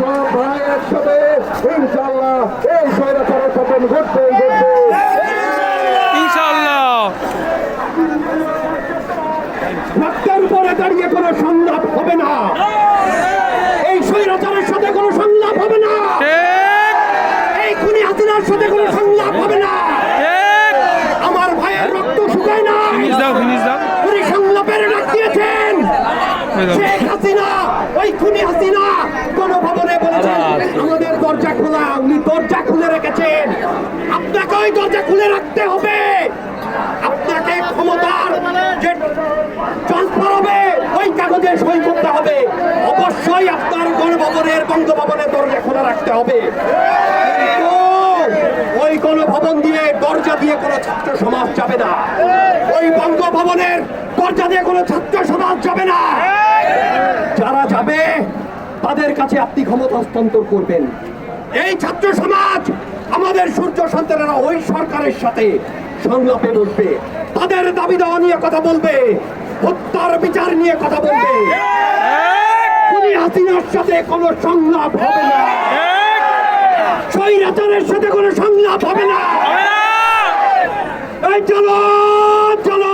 সব ভাই একসাথে ইনশাল্লাহ এই স্বৈরাচারের পতন ঘটতেই ঘটবে। ইনশাআল্লাহ। রক্তের উপরে দাঁড়িয়ে কোনো সংলাপ হবে না, এই স্বৈরাচারের সাথে কোনো সংলাপ হবে না, ঠিক এই খুনি হাসিনার সাথে কোনো সংলাপ হবে না। ঠিক। আমার ভাইয়ের রক্ত শুকায় না, ফিনিশ দাও, ফিনিশ দাও। উনি সংলাপের ডাক দিয়েছেন। শেখ হাসিনা, ওই খুনি হাসিনা কোন ভবনে বলেছেন আমাদের দরজা খোলা, উনি দরজা খুলে রেখেছেন। আপনাকে ওই দরজা খুলে রাখতে হবে। আপনাকে ক্ষমতার যে ট্রান্সফার হবে ওই কাগজে সই করতে হবে। অবশ্যই আপনার গণভবনের বঙ্গভবনের দরজা খোলা রাখতে হবে। কিন্তু ওই গণভবন দিয়ে দরজা দিয়ে কোনো ছাত্র সমাজ যাবে না, ওই বঙ্গভবনের দরজা দিয়ে কোনো ছাত্র সমাজ যাবে না। যারা যাবে তাদের কাছে আপনি ক্ষমতা হস্তান্তর করবেন। এই ছাত্র সমাজ আমাদের সূর্য সন্তানেরা ওই সরকারের সাথে সংলাপে বসবে, তাদের দাবি দেওয়া নিয়ে কথা বলবে, হত্যার বিচার নিয়ে কথা বলবে। খুনি হাসিনার সাথে কোনো সংলাপ হবে না, স্বৈরাচারের সাথে কোনো সংলাপ হবে না। এই চলো চলো